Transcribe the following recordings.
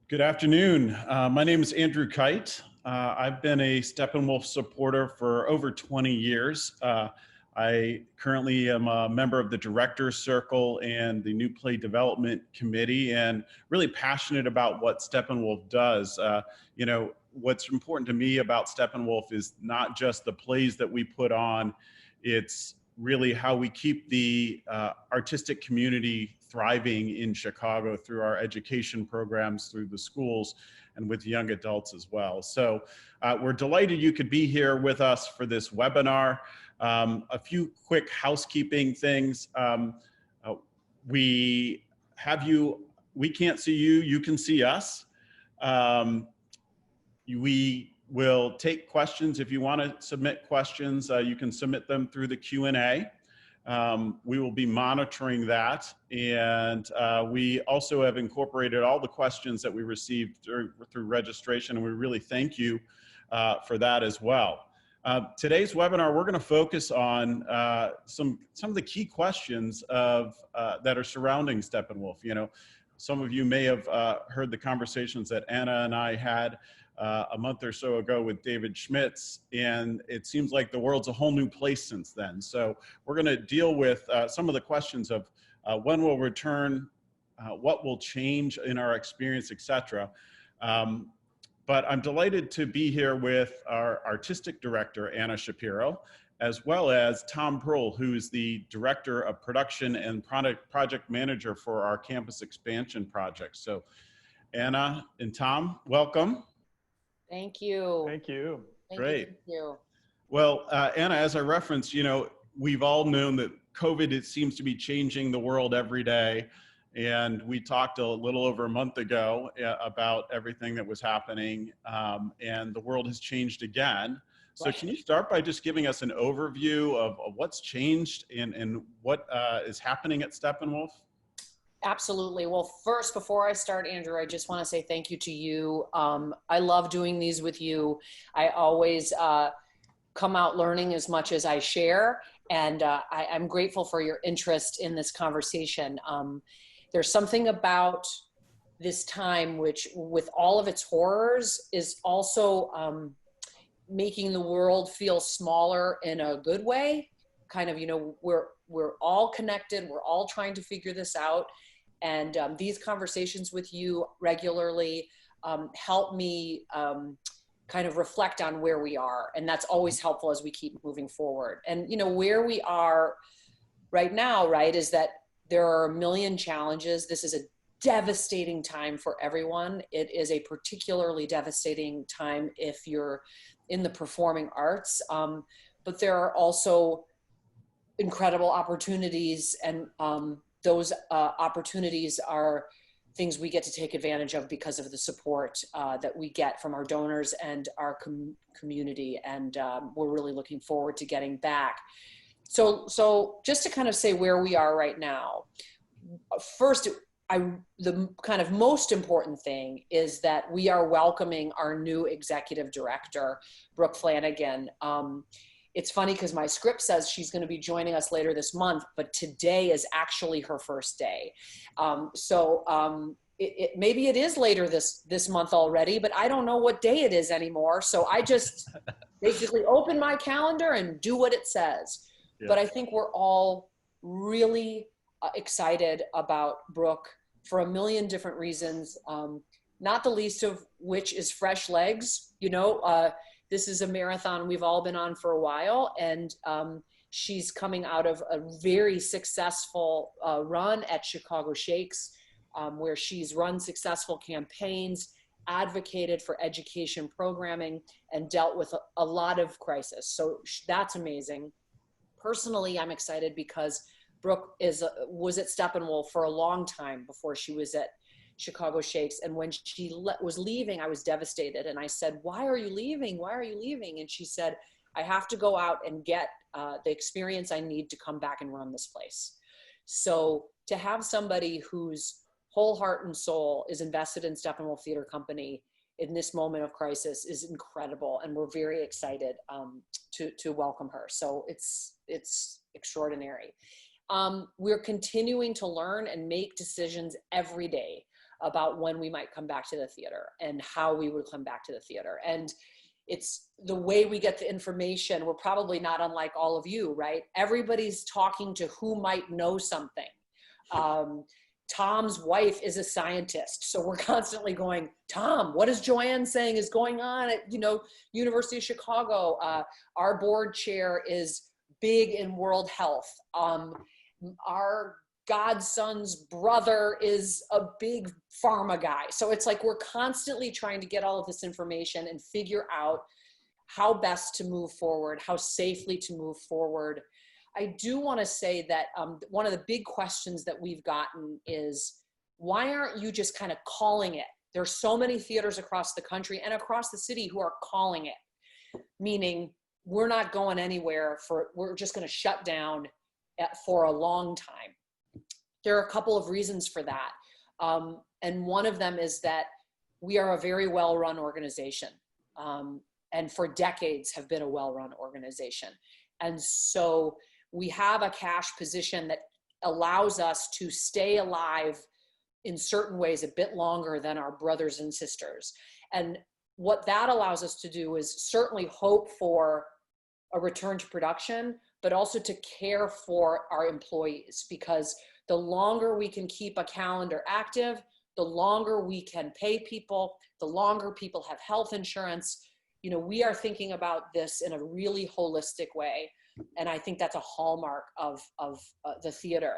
Good afternoon. My name is Andrew Keyt. I've been a Steppenwolf supporter for over 20 years. I currently am a member of the Directors Circle and the New Play Development Committee, and really passionate about what Steppenwolf does. What's important to me about Steppenwolf is not just the plays that we put on, it's really how we keep the artistic community thriving in Chicago through our education programs, through the schools, and with young adults as well. So we're delighted you could be here with us for this webinar. A few quick housekeeping things. We can't see you, you can see us. We will take questions. If you want to submit questions, you can submit them through the Q&A. We will be monitoring that, and we also have incorporated all the questions that we received through registration, and we really thank you for that as well. Today's webinar, we're going to focus on some of the key questions that are surrounding Steppenwolf. Some of you may have heard the conversations that Anna and I had a month or so ago with David Schmitz, and it seems like the world's a whole new place since then. So we're going to deal with some of the questions of when we'll return, what will change in our experience, etc. But I'm delighted to be here with our artistic director, Anna Shapiro, as well as Tom Pearl, who's the director of production and project manager for our campus expansion project. So Anna and Tom, welcome. Thank you. Thank you. Great. Thank you. Well, Anna, as I referenced, we've all known that COVID, it seems to be changing the world every day. And we talked a little over a month ago about everything that was happening, and the world has changed again. So Can you start by just giving us an overview of what's changed and what is happening at Steppenwolf? Absolutely. Well, first, before I start, Andrew, I just want to say thank you to you. I love doing these with you. I always come out learning as much as I share, and I'm grateful for your interest in this conversation. There's something about this time which, with all of its horrors, is also making the world feel smaller in a good way. Kind of, we're all connected. We're all trying to figure this out. And these conversations with you regularly help me kind of reflect on where we are. And that's always helpful as we keep moving forward. And, where we are right now, right, is that there are a million challenges. This is a devastating time for everyone. It is a particularly devastating time if you're in the performing arts. But there are also incredible opportunities, and those opportunities are things we get to take advantage of because of the support that we get from our donors and our community. And we're really looking forward to getting back. So just to kind of say where we are right now, first, the kind of most important thing is that we are welcoming our new executive director, Brooke Flanagan. It's funny because my script says she's going to be joining us later this month, but today is actually her first day. Maybe it is later this month already, but I don't know what day it is anymore. So I just basically open my calendar and do what it says. Yeah. But I think we're all really excited about Brooke for a million different reasons, not the least of which is fresh legs. This is a marathon we've all been on for a while, and she's coming out of a very successful run at Chicago Shakes, where she's run successful campaigns, advocated for education programming, and dealt with a lot of crisis. So that's amazing. Personally, I'm excited because Brooke was at Steppenwolf for a long time before she was at Chicago Shakes. And when she was leaving, I was devastated. And I said, "Why are you leaving? Why are you leaving?" And she said, "I have to go out and get the experience I need to come back and run this place." So to have somebody whose whole heart and soul is invested in Steppenwolf Theater Company in this moment of crisis is incredible. And we're very excited to welcome her. So it's extraordinary. We're continuing to learn and make decisions every day about when we might come back to the theater and how we would come back to the theater. And it's the way we get the information. We're probably not unlike all of you, right? Everybody's talking to who might know something. Tom's wife is a scientist, so we're constantly going, Tom, what is Joanne saying is going on at, University of Chicago? Our board chair is big in world health. Our godson's brother is a big pharma guy. So it's like we're constantly trying to get all of this information and figure out how best to move forward, how safely to move forward. I do want to say that one of the big questions that we've gotten is, why aren't you just kind of calling it? There's so many theaters across the country and across the city who are calling it, meaning we're not going anywhere, we're just going to shut down for a long time. There are a couple of reasons for that. And one of them is that we are a very well-run organization, and for decades have been a well-run organization. And so we have a cash position that allows us to stay alive in certain ways a bit longer than our brothers and sisters. And what that allows us to do is certainly hope for a return to production, but also to care for our employees, because the longer we can keep a calendar active, the longer we can pay people, the longer people have health insurance. We are thinking about this in a really holistic way. And I think that's a hallmark of the theater.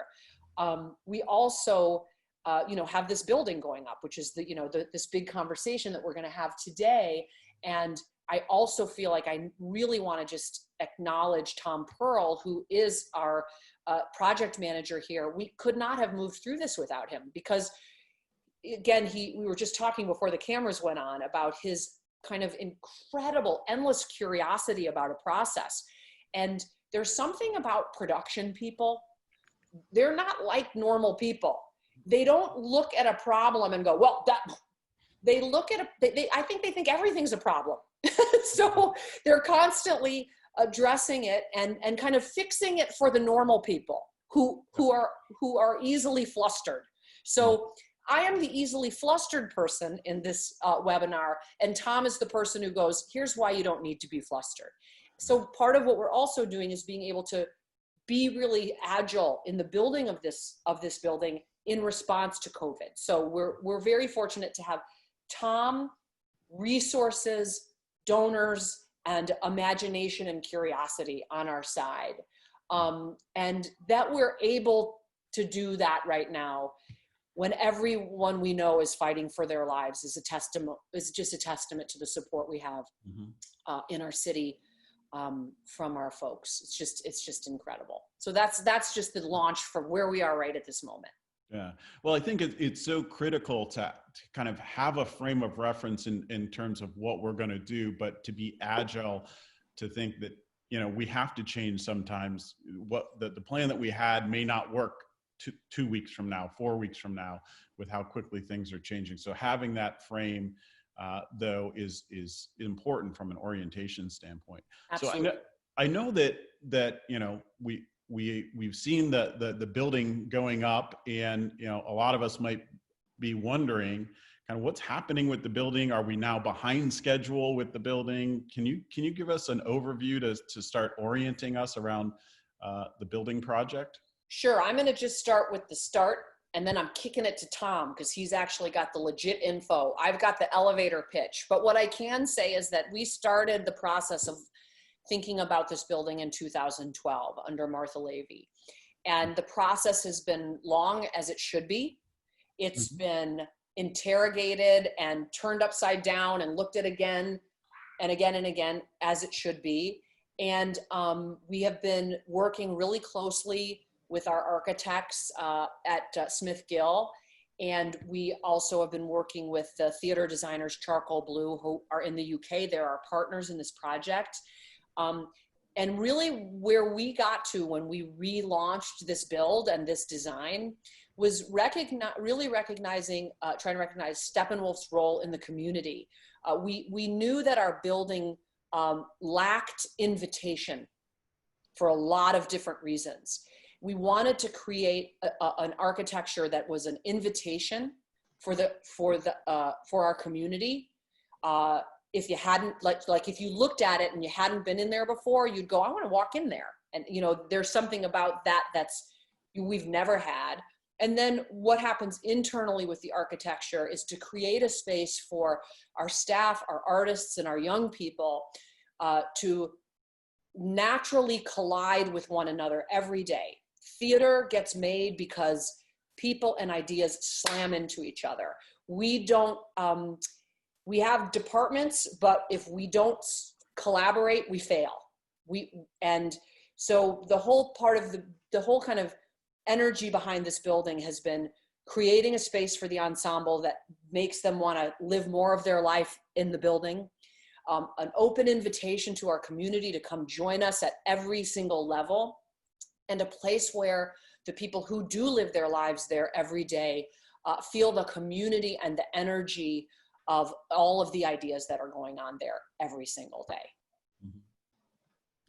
We also, have this building going up, which is this big conversation that we're going to have today. And I also feel like I really want to just acknowledge Tom Pearl, who is our project manager here. We could not have moved through this without him, because again, we were just talking before the cameras went on about his kind of incredible, endless curiosity about a process. And there's something about production people. They're not like normal people. They don't look at a problem and go, well, they look at I think they think everything's a problem. So they're constantly addressing it and kind of fixing it for the normal people who are easily flustered. So I am the easily flustered person in this webinar, and Tom is the person who goes, here's why you don't need to be flustered. So part of what we're also doing is being able to be really agile in the building of this building in response to COVID. So we're very fortunate to have Tom, resources, donors, and imagination and curiosity on our side. And that we're able to do that right now when everyone we know is fighting for their lives is just a testament to the support we have in our city from our folks. It's just incredible. So that's just the launch from where we are right at this moment. Yeah. Well, I think it's so critical to kind of have a frame of reference in terms of what we're going to do, but to be agile, to think that, we have to change sometimes. What the plan that we had may not work 2 weeks from now, 4 weeks from now, with how quickly things are changing. So having that frame, though, is important from an orientation standpoint. Absolutely. So I know that we've seen the building going up, and a lot of us might be wondering kind of what's happening with the building. Are we now behind schedule with the building? Can you give us an overview to start orienting us around the building project? Sure. I'm going to just start with the start, and then I'm kicking it to Tom because he's actually got the legit info. I've got the elevator pitch. But what I can say is that we started the process of thinking about this building in 2012 under Martha Levy. And the process has been long, as it should be. It's been interrogated and turned upside down and looked at again and again and again, as it should be. And we have been working really closely with our architects at Smith Gill. And we also have been working with the theater designers Charcoal Blue, who are in the UK. They're our partners in this project. And really where we got to when we relaunched this build and this design was really recognizing, trying to recognize Steppenwolf's role in the community. We knew that our building lacked invitation for a lot of different reasons. We wanted to create an architecture that was an invitation for our community. If you hadn't, like if you looked at it and you hadn't been in there before, you'd go, I want to walk in there. And, you know, there's something about that we've never had. And then what happens internally with the architecture is to create a space for our staff, our artists, and our young people to naturally collide with one another every day. Theater gets made because people and ideas slam into each other. We don't, we have departments, but if we don't collaborate, we fail. And so the whole part of the whole kind of energy behind this building has been creating a space for the ensemble that makes them want to live more of their life in the building. An open invitation to our community to come join us at every single level, and a place where the people who do live their lives there every day feel the community and the energy of all of the ideas that are going on there every single day.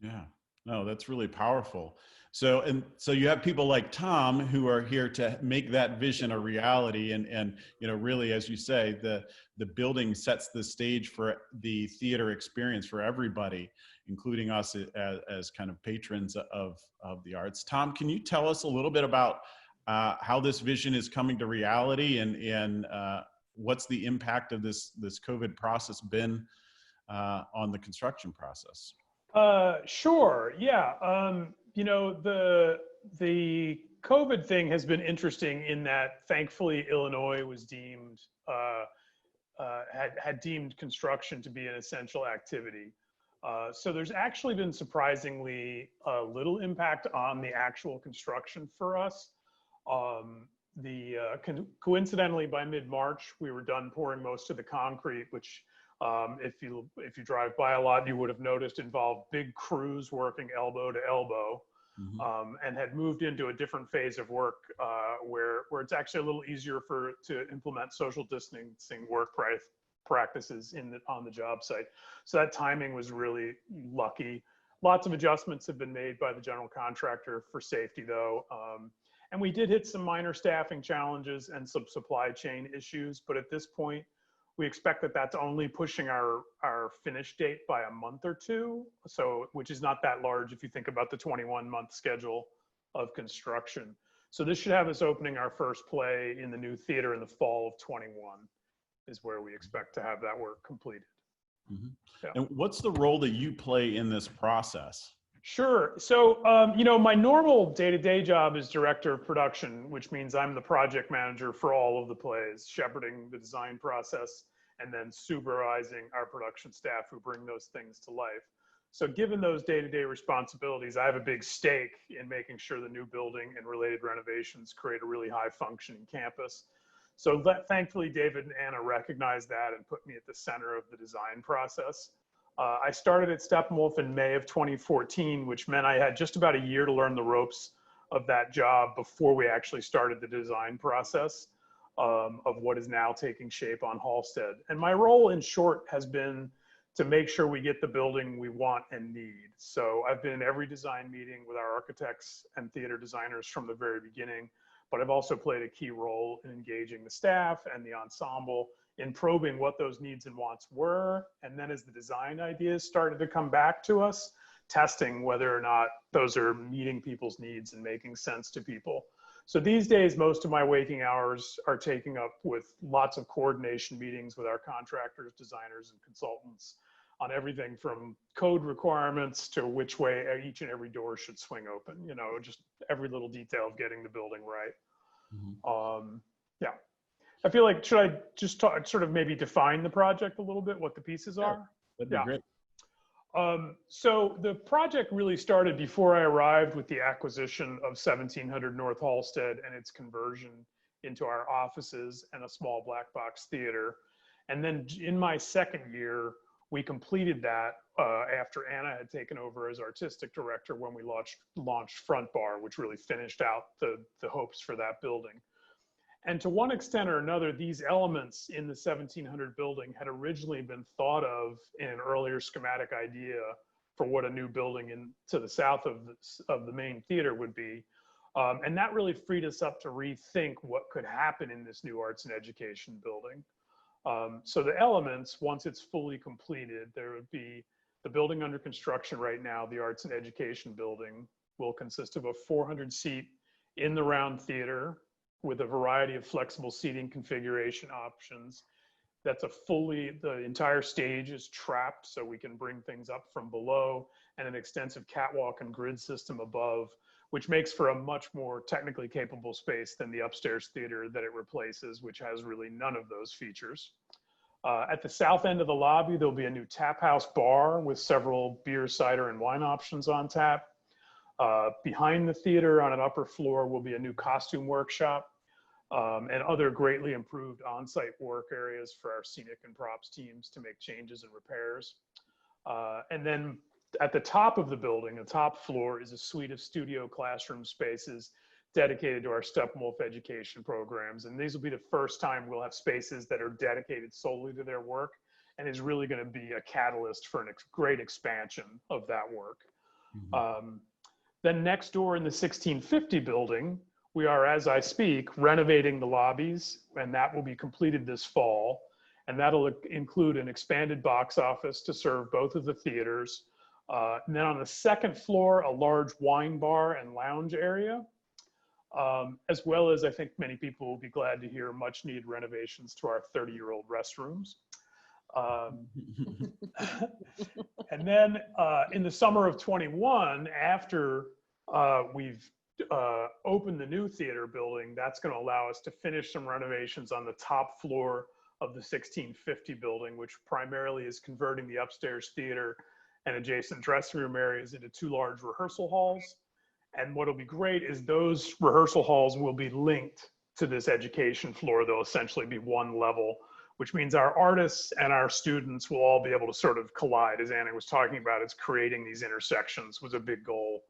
Yeah, no, that's really powerful. So you have people like Tom who are here to make that vision a reality, and you know, really, as you say, the building sets the stage for the theater experience for everybody, including us as kind of patrons of the arts. Tom, can you tell us a little bit about how this vision is coming to reality, and what's the impact of this COVID process been on the construction process? Sure. Yeah. You know, the COVID thing has been interesting in that thankfully Illinois was deemed, had deemed construction to be an essential activity. So there's actually been surprisingly little impact on the actual construction for us. Coincidentally, by mid-March, we were done pouring most of the concrete, which if you drive by a lot, you would have noticed involved big crews working elbow to elbow, and had moved into a different phase of work where it's actually a little easier to implement social distancing work practices on the job site. So that timing was really lucky. Lots of adjustments have been made by the general contractor for safety, though. And we did hit some minor staffing challenges and some supply chain issues, but at this point, we expect that that's only pushing our finish date by a month or two, which is not that large if you think about the 21-month schedule of construction. So this should have us opening our first play in the new theater in the fall of 21 is where we expect to have that work completed. Yeah. And what's the role that you play in this process? Sure. So, you know, my normal day-to-day job is director of production, which means I'm the project manager for all of the plays, shepherding the design process, and then supervising our production staff who bring those things to life. So given those day-to-day responsibilities, I have a big stake in making sure the new building and related renovations create a really high-functioning campus. So thankfully, David and Anna recognized that and put me at the center of the design process. I started at Steppenwolf in May of 2014, which meant I had just about a year to learn the ropes of that job before we actually started the design process of what is now taking shape on Halsted. And my role, in short, has been to make sure we get the building we want and need. So I've been in every design meeting with our architects and theater designers from the very beginning, but I've also played a key role in engaging the staff and the ensemble in probing what those needs and wants were. And then as the design ideas started to come back to us, testing whether or not those are meeting people's needs and making sense to people. So these days, most of my waking hours are taken up with lots of coordination meetings with our contractors, designers, and consultants on everything from code requirements to which way each and every door should swing open, you know, just every little detail of getting the building right. Yeah. I feel like, should I just sort of maybe define the project a little bit, what the pieces are? That'd be great. So the project really started before I arrived with the acquisition of 1700 North Halsted and its conversion into our offices and a small black box theater. And then in my second year, we completed that after Anna had taken over as artistic director when we launched Front Bar, which really finished out the hopes for that building. And to one extent or another, these elements in the 1700 building had originally been thought of in an earlier schematic idea for what a new building to the south of the main theater would be. And that really freed us up to rethink what could happen in this new arts and education building. So the elements, once it's fully completed, there would be the building under construction right now, the arts and education building, will consist of a 400-seat in the round theater with a variety of flexible seating configuration options. That's the entire stage is trapped so we can bring things up from below, and an extensive catwalk and grid system above, which makes for a much more technically capable space than the upstairs theater that it replaces, which has really none of those features. At the south end of the lobby, there'll be a new tap house bar with several beer, cider, and wine options on tap. Behind the theater on an upper floor will be a new costume workshop and other greatly improved on-site work areas for our scenic and props teams to make changes and repairs. And then at the top of the building, the top floor, is a suite of studio classroom spaces dedicated to our Steppenwolf education programs. And these will be the first time we'll have spaces that are dedicated solely to their work, and is really going to be a catalyst for a great expansion of that work. Then next door in the 1650 building, we are, as I speak, renovating the lobbies, and that will be completed this fall. And that'll include an expanded box office to serve both of the theaters. And then on the second floor, a large wine bar and lounge area, as well as, I think many people will be glad to hear, much needed renovations to our 30-year-old restrooms. And then in the summer of 21, after we've opened the new theater building, that's going to allow us to finish some renovations on the top floor of the 1650 building, which primarily is converting the upstairs theater and adjacent dressing room areas into 2 large rehearsal halls. And what'll be great is those rehearsal halls will be linked to this education floor. They'll essentially be one level, which means our artists and our students will all be able to sort of collide. As Annie was talking about, it's creating these intersections was a big goal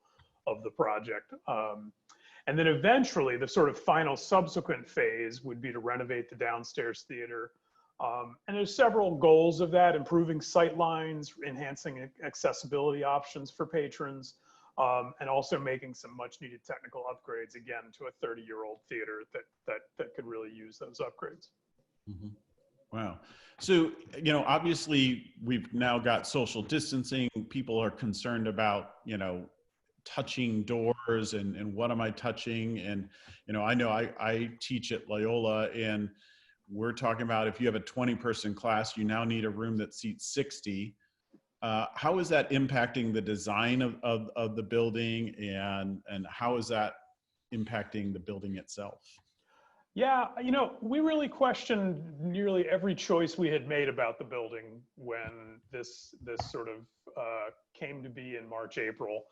of the project. And then eventually the sort of final subsequent phase would be to renovate the downstairs theater. And there's several goals of that: improving sight lines, enhancing accessibility options for patrons, and also making some much needed technical upgrades, again, to a 30-year-old theater that could really use those upgrades. Mm-hmm. Wow. So, you know, obviously we've now got social distancing. People are concerned about, you know, touching doors and what am I touching? And, you know I teach at Loyola, and we're talking about if you have a 20-person class, you now need a room that seats 60. How is that impacting the design of the building, and how is that impacting the building itself? Yeah, you know, we really questioned nearly every choice we had made about the building when this sort of came to be in March, April.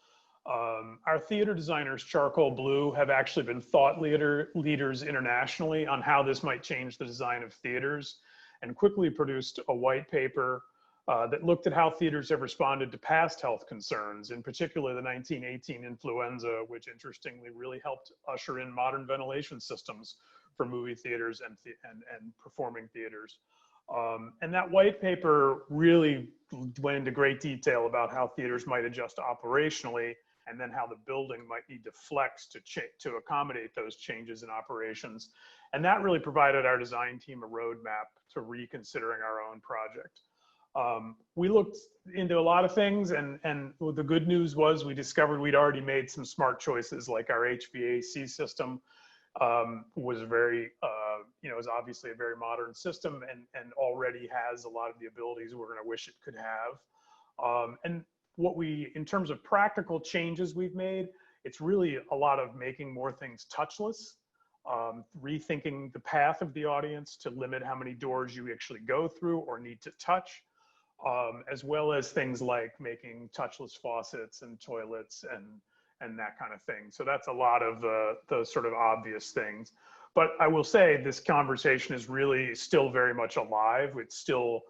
Our theater designers, Charcoal Blue, have actually been thought leaders internationally on how this might change the design of theaters, and quickly produced a white paper that looked at how theaters have responded to past health concerns, in particular the 1918 influenza, which interestingly really helped usher in modern ventilation systems for movie theaters and performing theaters. And that white paper really went into great detail about how theaters might adjust operationally, and then how the building might need to flex to accommodate those changes in operations. And that really provided our design team a roadmap to reconsidering our own project. We looked into a lot of things, and the good news was we discovered we'd already made some smart choices, like our HVAC system was very, is obviously a very modern system, and already has a lot of the abilities we're going to wish it could have. And in terms of practical changes we've made, it's really a lot of making more things touchless, rethinking the path of the audience to limit how many doors you actually go through or need to touch, as well as things like making touchless faucets and toilets and that kind of thing. So that's a lot of the sort of obvious things. But I will say this conversation is really still very much alive. It's still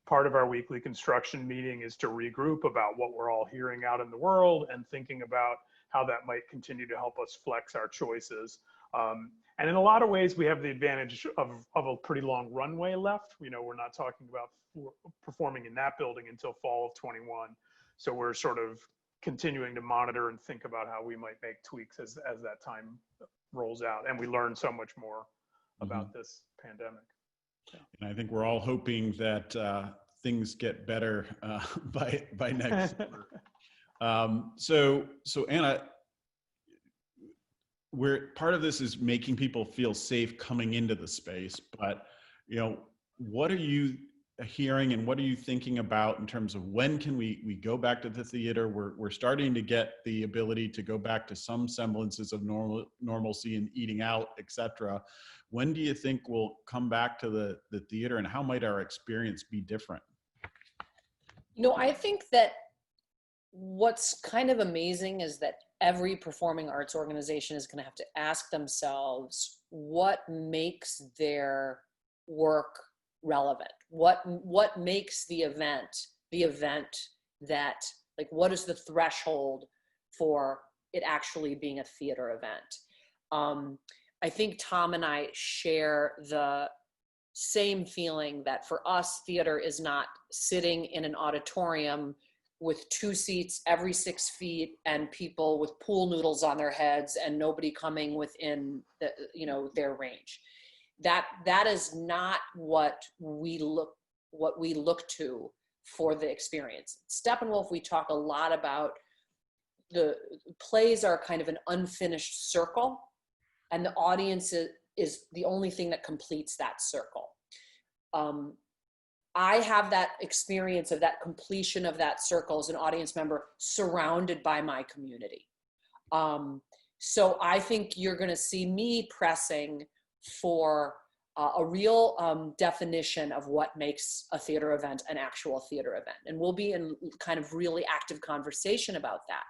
part of our weekly construction meeting is to regroup about what we're all hearing out in the world and thinking about how that might continue to help us flex our choices. And in a lot of ways, we have the advantage of a pretty long runway left. You know, we're not talking about performing in that building until fall of 21. So we're sort of continuing to monitor and think about how we might make tweaks as that time rolls out. And we learn so much more about this pandemic. And I think we're all hoping that things get better by next summer. So Anna, part of this is making people feel safe coming into the space, but what are you hearing and what are you thinking about in terms of when can we go back to the theater? We're starting to get the ability to go back to some semblances of normalcy and eating out, etc. When do you think we'll come back to the theater, and how might our experience be different? I think that what's kind of amazing is that every performing arts organization is going to have to ask themselves what makes their work relevant. What makes the event that, like, what is the threshold for it actually being a theater event? I think Tom and I share the same feeling that for us, theater is not sitting in an auditorium with 2 seats every 6 feet and people with pool noodles on their heads and nobody coming within their range. That is not what we look to for the experience. Steppenwolf, we talk a lot about the plays are kind of an unfinished circle, and the audience is the only thing that completes that circle. I have that experience of that completion of that circle as an audience member surrounded by my community. So I think you're going to see me pressing for a real definition of what makes a theater event an actual theater event. And we'll be in kind of really active conversation about that.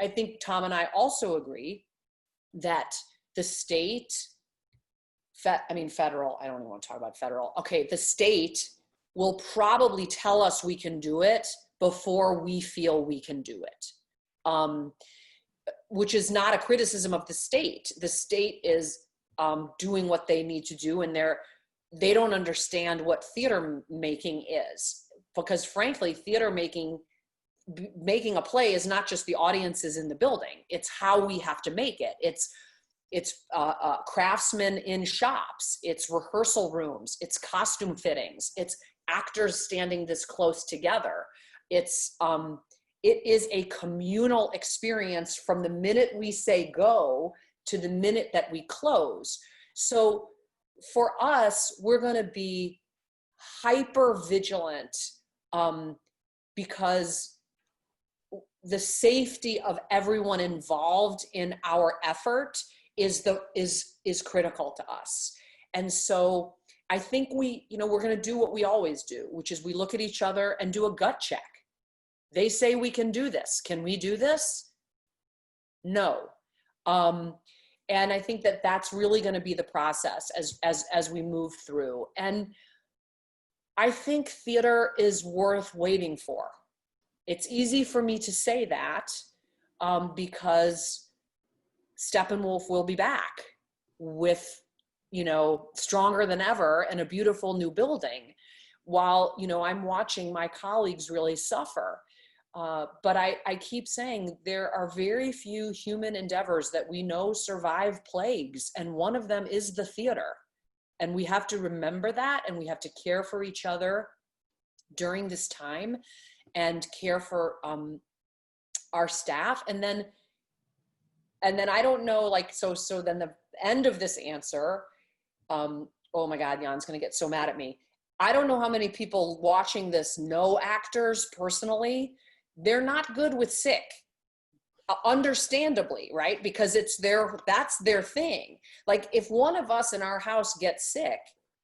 I think Tom and I also agree that the state, federal, I don't even want to talk about federal. Okay, the state will probably tell us we can do it before we feel we can do it, which is not a criticism of the state. The state is doing what they need to do, and they don't understand what theater making is, because frankly, theater making a play is not just the audiences in the building. It's how we have to make it. It's craftsmen in shops. It's rehearsal rooms. It's costume fittings. It's actors standing this close together. It is a communal experience from the minute we say go to the minute that we close. So for us, we're going to be hyper vigilant because the safety of everyone involved in our effort is critical to us. And so I think we're going to do what we always do, which is we look at each other and do a gut check. They say we can do this. Can we do this? No. And I think that that's really going to be the process as we move through. And I think theater is worth waiting for. It's easy for me to say that because Steppenwolf will be back with, stronger than ever and a beautiful new building, while, I'm watching my colleagues really suffer. But I keep saying there are very few human endeavors that we know survive plagues, and one of them is the theater. And we have to remember that, and we have to care for each other during this time and care for our staff. And then I don't know, so then the end of this answer, oh my God, Jan's gonna get so mad at me. I don't know how many people watching this know actors personally. They're not good with sick, understandably, right? Because that's their thing. Like, if one of us in our house gets sick,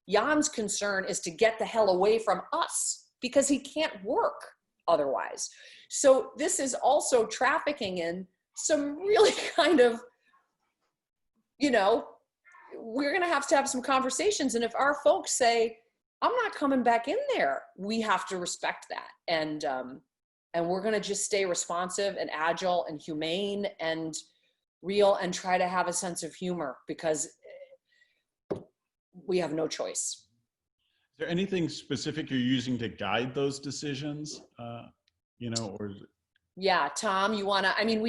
Jan's concern is to get the hell away from us because he can't work otherwise. So this is also trafficking in some really kind of, we're going to have some conversations. And if our folks say, I'm not coming back in there, we have to respect that. And we're going to just stay responsive and agile and humane and real and try to have a sense of humor because we have no choice. Is there anything specific you're using to guide those decisions? Or is it... Yeah, Tom, you wanna, I mean,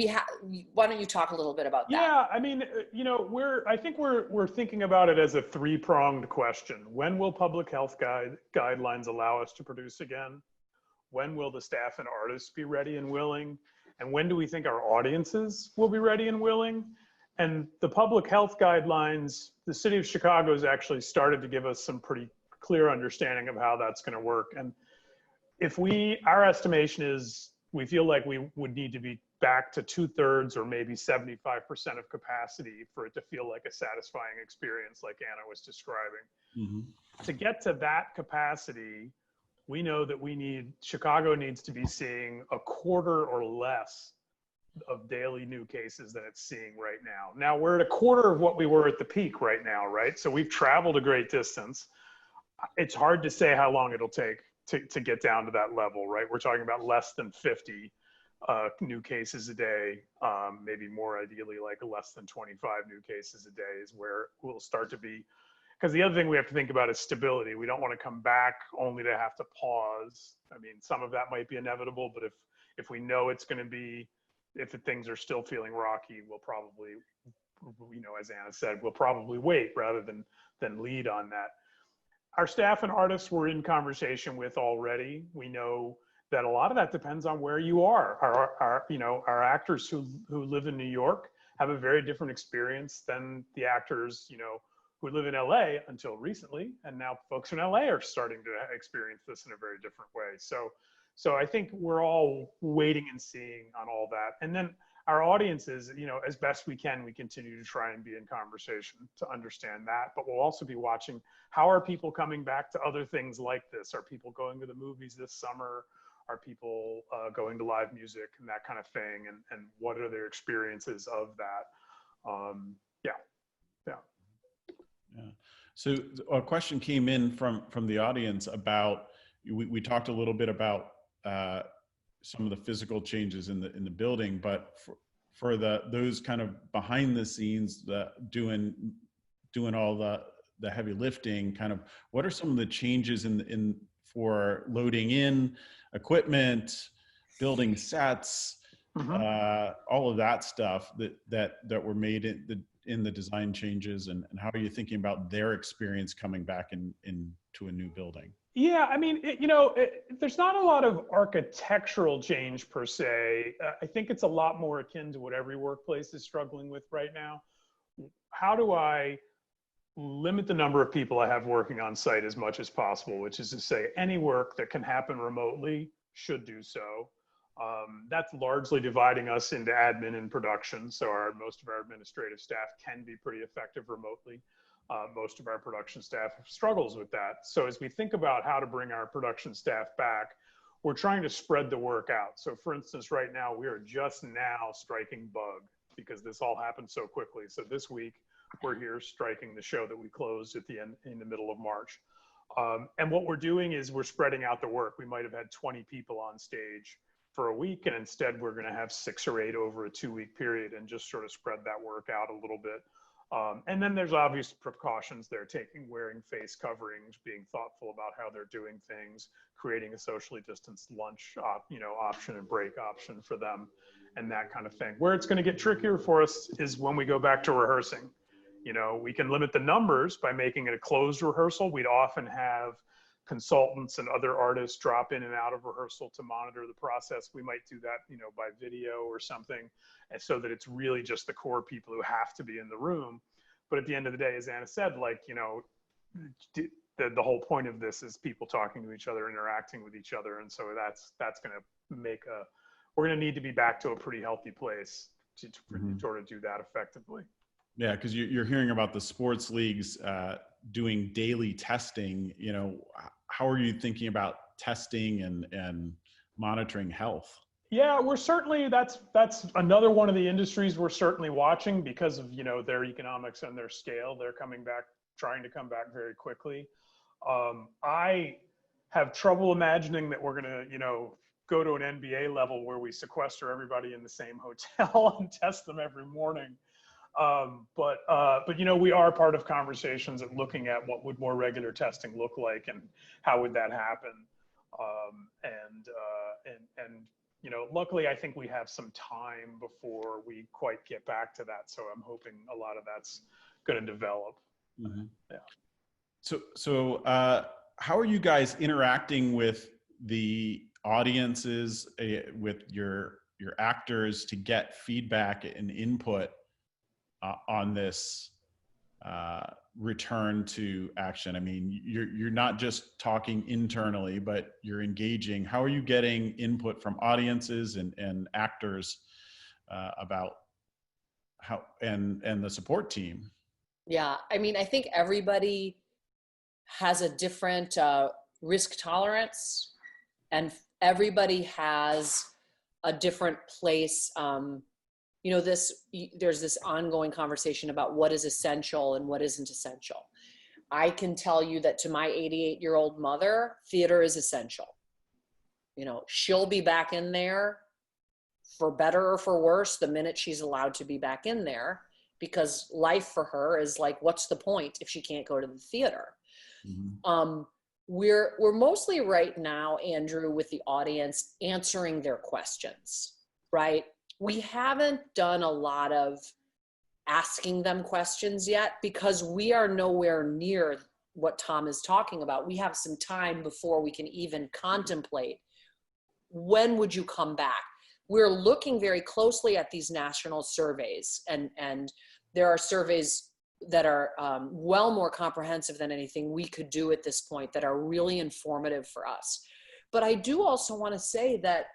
why don't you talk a little bit about that? Yeah, I mean, I think we're thinking about it as a three-pronged question. When will public health guidelines allow us to produce again? When will the staff and artists be ready and willing? And when do we think our audiences will be ready and willing? And the public health guidelines, the city of Chicago has actually started to give us some pretty clear understanding of how that's going to work. And our estimation is we feel like we would need to be back to 2/3 or maybe 75% of capacity for it to feel like a satisfying experience like Anna was describing. Mm-hmm. To get to that capacity, we know that Chicago needs to be seeing a quarter or less of daily new cases than it's seeing right now. Now we're at a quarter of what we were at the peak right now, right? So we've traveled a great distance. It's hard to say how long it'll take to get down to that level, right? We're talking about less than 50 new cases a day, maybe more ideally like less than 25 new cases a day is where we'll start to be. Because the other thing we have to think about is stability. We don't want to come back only to have to pause. I mean, some of that might be inevitable, but if we know it's going to be, if things are still feeling rocky, we'll probably, as Anna said, we'll probably wait rather than lead on that. Our staff and artists we're in conversation with already. We know that a lot of that depends on where you are. Our actors who live in New York have a very different experience than the actors, who live in LA until recently. And now folks in LA are starting to experience this in a very different way. So I think we're all waiting and seeing on all that. And then our audiences, as best we can, we continue to try and be in conversation to understand that. But we'll also be watching, how are people coming back to other things like this? Are people going to the movies this summer? Are people going to live music and that kind of thing? And what are their experiences of that? Yeah. So a question came in from the audience about, we talked a little bit about some of the physical changes in the building, but for those kind of behind the scenes, doing all the heavy lifting, kind of what are some of the changes for loading in equipment, building sets, all of that stuff that were made in the design changes, and how are you thinking about their experience coming back into a new building? Yeah, I mean, there's not a lot of architectural change per se. I think it's a lot more akin to what every workplace is struggling with right now. How do I limit the number of people I have working on site as much as possible, which is to say any work that can happen remotely should do so. That's largely dividing us into admin and production. So most of our administrative staff can be pretty effective remotely. Most of our production staff struggles with that. So as we think about how to bring our production staff back, we're trying to spread the work out. So for instance, right now, we are just now striking bug because this all happened so quickly. So this week, we're here striking the show that we closed in the middle of March. And what we're doing is we're spreading out the work. We might have had 20 people on stage for a week, and instead we're going to have 6 or 8 over a 2-week period and just sort of spread that work out a little bit. And then there's obvious precautions they're taking, wearing face coverings, being thoughtful about how they're doing things, creating a socially distanced lunch option and break option for them, and that kind of thing. Where it's going to get trickier for us is when we go back to rehearsing. We can limit the numbers by making it a closed rehearsal. We'd often have consultants and other artists drop in and out of rehearsal to monitor the process. We might do that, by video or something, and so that it's really just the core people who have to be in the room. But at the end of the day, as Anna said, the whole point of this is people talking to each other, interacting with each other, and so that's going to make we're going to need to be back to a pretty healthy place to sort of do that effectively. Yeah, because you're hearing about the sports leagues doing daily testing. How are you thinking about testing and monitoring health? Yeah, we're certainly, that's another one of the industries we're certainly watching because of their economics and their scale. They're trying to come back very quickly. I have trouble imagining that we're going to go to an NBA level where we sequester everybody in the same hotel and test them every morning. But we are part of conversations at looking at what would more regular testing look like and how would that happen. And you know, luckily I think we have some time before we quite get back to that. So I'm hoping a lot of that's going to develop. Mm-hmm. Yeah. So how are you guys interacting with the audiences, with your actors, to get feedback and input on this return to action? I mean, you're not just talking internally, but you're engaging. How are you getting input from audiences and actors about how, and the support team? Yeah, I mean, I think everybody has a different risk tolerance, and everybody has a different place. You know, there's this ongoing conversation about what is essential and what isn't essential. I can tell you that to my 88-year-old mother, theater is essential. You know, she'll be back in there for better or for worse the minute she's allowed to be back in there, because life for her is like, what's the point if she can't go to the theater? Mm-hmm. We're mostly right now, Andrew, with the audience answering their questions, right? We haven't done a lot of asking them questions yet because we are nowhere near what Tom is talking about. We have some time before we can even contemplate, when would you come back? We're looking very closely at these national surveys, and there are surveys that are well more comprehensive than anything we could do at this point, that are really informative for us. But I do also want to say that,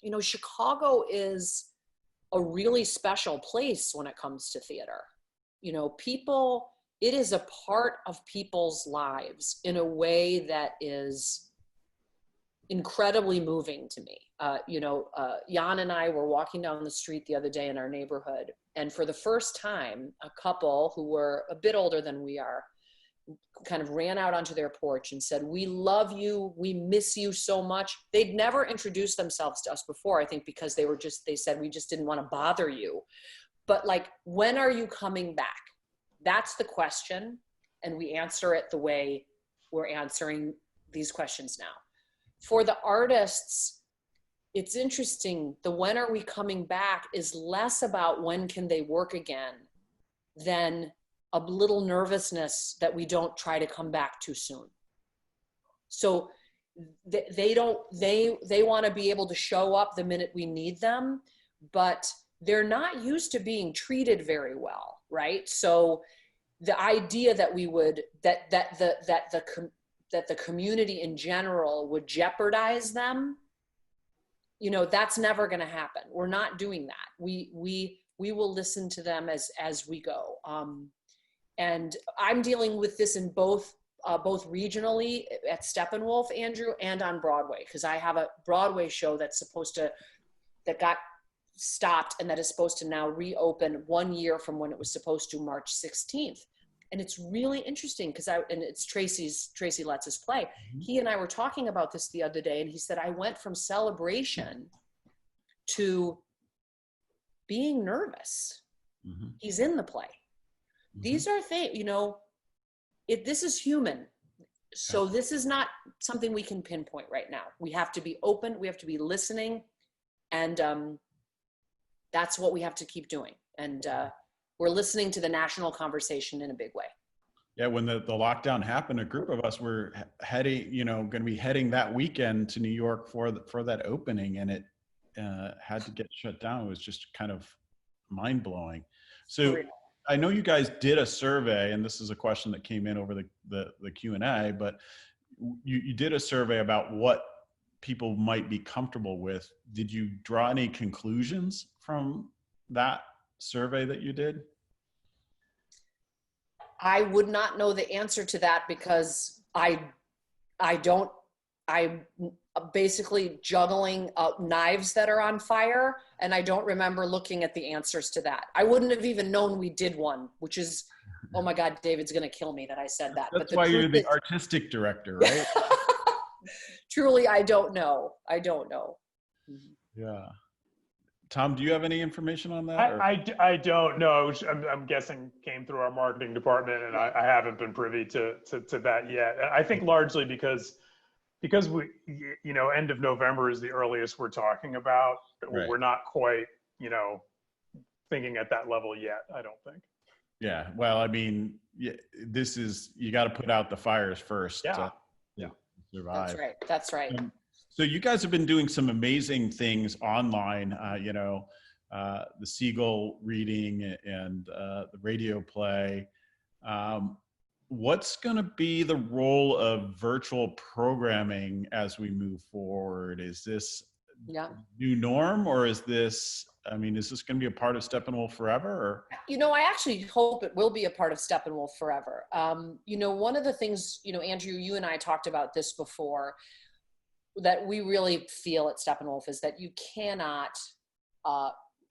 you know, Chicago is a really special place when it comes to theater. You know, people, it is a part of people's lives in a way that is incredibly moving to me. You know, Jan and I were walking down the street the other day in our neighborhood, and for the first time, a couple who were a bit older than we are kind of ran out onto their porch and said, "We love you, we miss you so much." They'd never introduced themselves to us before, I think because they said, "We just didn't want to bother you." But like, when are you coming back? That's the question. And we answer it the way we're answering these questions now. For the artists, it's interesting. The when are we coming back is less about when can they work again than a little nervousness that we don't try to come back too soon. So they want to be able to show up the minute we need them, but they're not used to being treated very well, right? So the idea that we would, that the community in general would jeopardize them, you know, that's never going to happen. We're not doing that. We will listen to them as we go. And I'm dealing with this in both regionally at Steppenwolf, Andrew, and on Broadway, because I have a Broadway show that got stopped and that is supposed to now reopen 1 year from when it was supposed to, March 16th. And it's really interesting because it's Tracy lets us play. Mm-hmm. He and I were talking about this the other day, and he said, I went from celebration to being nervous. Mm-hmm. He's in the play. Mm-hmm. These are things, you know, this is human. So this is not something we can pinpoint right now. We have to be open. We have to be listening. And that's what we have to keep doing. And we're listening to the national conversation in a big way. Yeah, when the lockdown happened, a group of us were going to be heading that weekend to New York for that opening, and it had to get shut down. It was just kind of mind blowing. So I know you guys did a survey, and this is a question that came in over the Q&A, but you did a survey about what people might be comfortable with. Did you draw any conclusions from that survey that you did? I would not know the answer to that because I'm basically juggling knives that are on fire, and I don't remember looking at the answers to that. I wouldn't have even known we did one, which is, oh my God, David's going to kill me that I said that. That's why you're the artistic director, right? Truly, I don't know. Yeah. Tom, do you have any information on that? I don't know. I'm guessing came through our marketing department, and I haven't been privy to that yet. I think largely because because end of November is the earliest we're talking about. Right. We're not quite, thinking at that level yet, I don't think. Yeah. Well, I mean, you got to put out the fires first. Yeah. To survive. That's right. That's right. So you guys have been doing some amazing things online, the Siegel reading and the radio play. What's going to be the role of virtual programming as we move forward? Is this new norm, or is this going to be a part of Steppenwolf forever? Or? I actually hope it will be a part of Steppenwolf forever. One of the things, Andrew, you and I talked about this before, that we really feel at Steppenwolf is that you cannot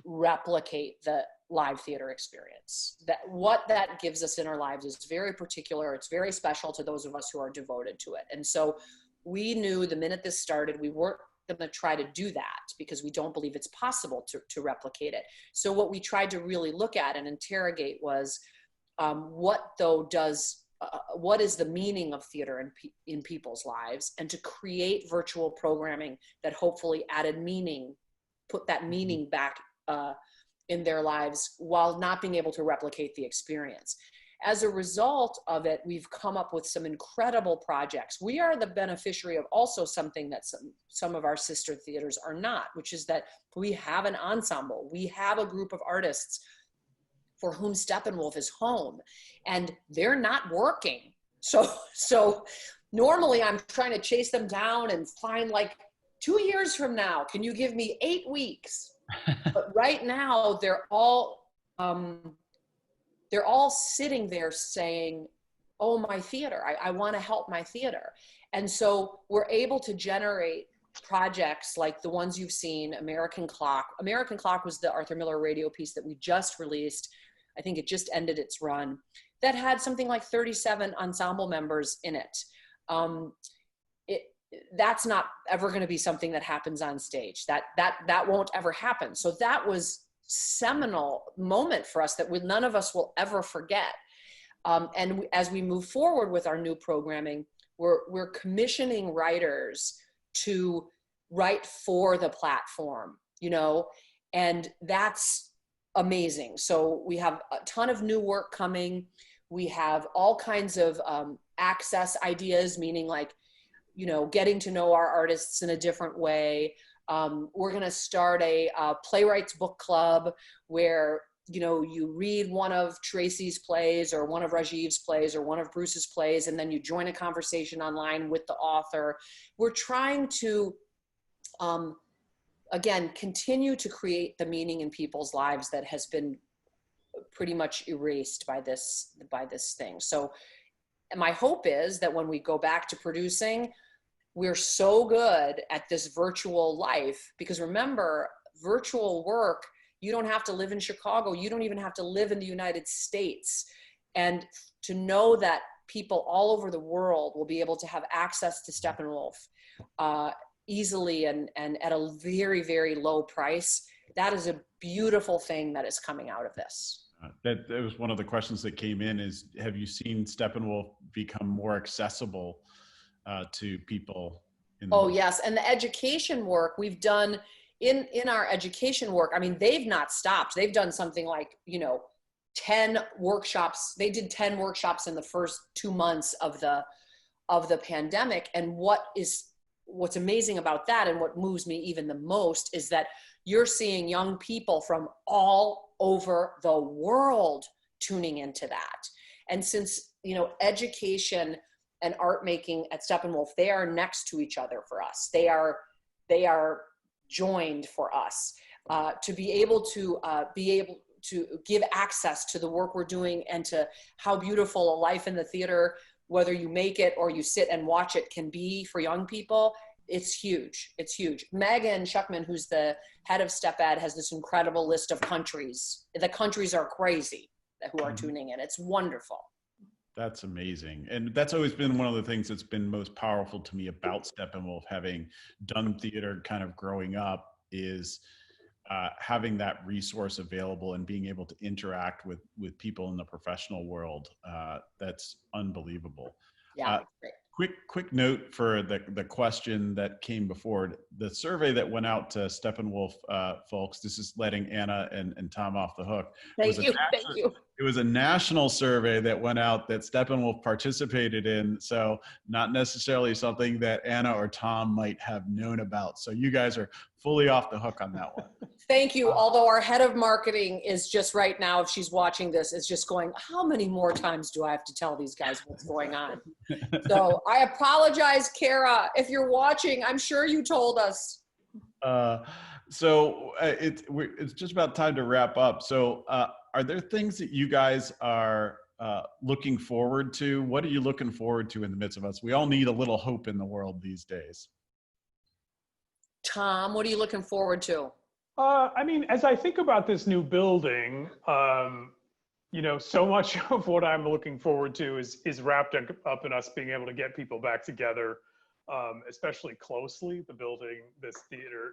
replicate the live theater experience. That what that gives us in our lives is very particular. It's very special to those of us who are devoted to it. And so we knew the minute this started, we weren't going to try to do that because we don't believe it's possible to replicate it. So what we tried to really look at and interrogate was what is the meaning of theater in people's lives, and to create virtual programming that hopefully added meaning, put that meaning back in their lives while not being able to replicate the experience. As a result of it, we've come up with some incredible projects. We are the beneficiary of also something that some of our sister theaters are not, which is that we have an ensemble. We have a group of artists for whom Steppenwolf is home, and they're not working. So normally I'm trying to chase them down and find, like, 2 years from now, can you give me 8 weeks? But right now they're all sitting there saying, oh, my theater, I want to help my theater. And so we're able to generate projects like the ones you've seen, American Clock. American Clock was the Arthur Miller radio piece that we just released. I think it just ended its run. That had something like 37 ensemble members in it. That's not ever going to be something that happens on stage. That won't ever happen. So that was seminal moment for us that none of us will ever forget. And as we move forward with our new programming, we're commissioning writers to write for the platform, and that's amazing. So we have a ton of new work coming. We have all kinds of access ideas, meaning like, getting to know our artists in a different way. We're going to start a playwrights book club where, you read one of Tracy's plays or one of Rajiv's plays or one of Bruce's plays, and then you join a conversation online with the author. We're trying to, again, continue to create the meaning in people's lives that has been pretty much erased by this thing. So my hope is that when we go back to producing, we're so good at this virtual life, because remember, virtual work, you don't have to live in Chicago. You don't even have to live in the United States. And to know that people all over the world will be able to have access to Steppenwolf easily and at a very, very low price, that is a beautiful thing that is coming out of this. That was one of the questions that came in is, have you seen Steppenwolf become more accessible to people? Yes. And the education work we've done in our education work, they've not stopped. They've done something like, 10 workshops. They did 10 workshops in the first 2 months of the pandemic. And what's amazing about that, and what moves me even the most, is that you're seeing young people from all over the world tuning into that. And since, education and art making at Steppenwolf, they are next to each other for us. They are joined for us to be able to give access to the work we're doing and to how beautiful a life in the theater, whether you make it or you sit and watch it, can be for young people. It's huge. It's huge. Megan Schuckman, who's the head of Step Ed, has this incredible list of countries. The countries are crazy who are tuning in. It's wonderful. That's amazing. And that's always been one of the things that's been most powerful to me about Steppenwolf, having done theater kind of growing up, is having that resource available and being able to interact with people in the professional world. That's unbelievable. Yeah, great. Quick note for the question that came before. The survey that went out to Steppenwolf folks, this is letting Anna and Tom off the hook. Thank you. It was a national survey that went out that Steppenwolf participated in, so not necessarily something that Anna or Tom might have known about. So you guys are fully off the hook on that one. Thank you. Although our head of marketing is just right now, if she's watching this, is just going, how many more times do I have to tell these guys what's going on? So I apologize, Kara. If you're watching, I'm sure you told us. It's just about time to wrap up. So are there things that you guys are looking forward to? What are you looking forward to in the midst of us? We all need a little hope in the world these days. Tom, what are you looking forward to? I mean, as I think about this new building, you know, so much of what I'm looking forward to is wrapped up in us being able to get people back together, especially closely. The building, this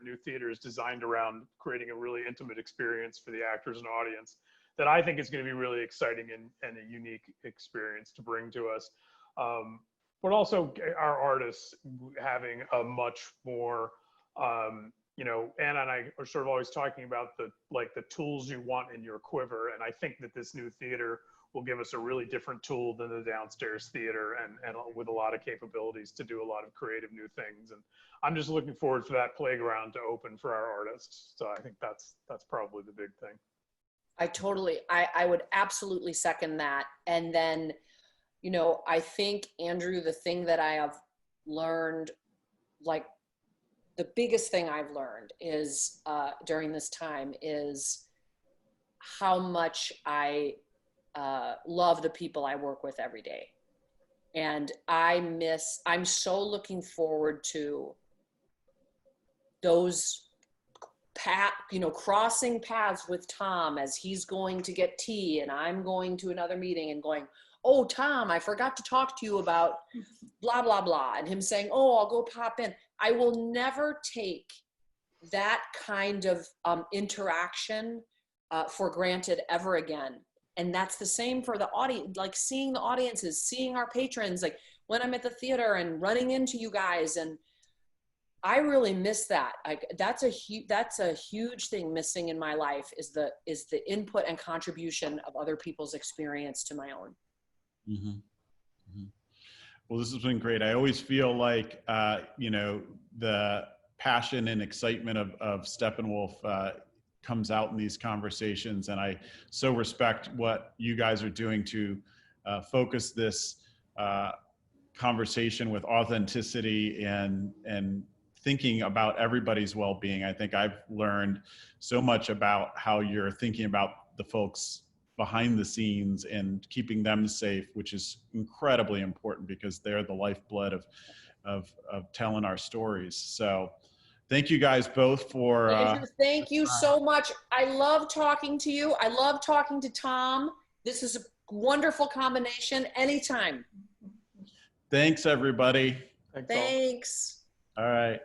new theater is designed around creating a really intimate experience for the actors and audience that I think is going to be really exciting and a unique experience to bring to us. But also our artists having a much more, you know, Anna and I are sort of always talking about the tools you want in your quiver. And I think that this new theater will give us a really different tool than the downstairs theater and with a lot of capabilities to do a lot of creative new things. And I'm just looking forward for that playground to open for our artists. So I think that's probably the big thing. I would absolutely second that. And then, you know, I think, Andrew, the thing that I have learned, like, the biggest thing I've learned is during this time is how much I love the people I work with every day. And I'm so looking forward to those crossing paths with Tom as he's going to get tea and I'm going to another meeting and going, oh, Tom, I forgot to talk to you about blah, blah, blah. And him saying, oh, I'll go pop in. I will never take that kind of interaction for granted ever again. And that's the same for the audience, like seeing the audiences, seeing our patrons, like when I'm at the theater and running into you guys. And I really miss that. That's a huge thing missing in my life is the input and contribution of other people's experience to my own. Mm-hmm. Mm-hmm. Well, this has been great. I always feel like, you know, the passion and excitement of Steppenwolf comes out in these conversations. And I so respect what you guys are doing to focus this conversation with authenticity and thinking about everybody's well-being. I think I've learned so much about how you're thinking about the folks behind the scenes and keeping them safe, which is incredibly important because they're the lifeblood of telling our stories. So thank you guys both for Andrew, thank you so much. I love talking to you. I love talking to Tom. This is a wonderful combination. Anytime. Thanks, everybody. Thanks. All right.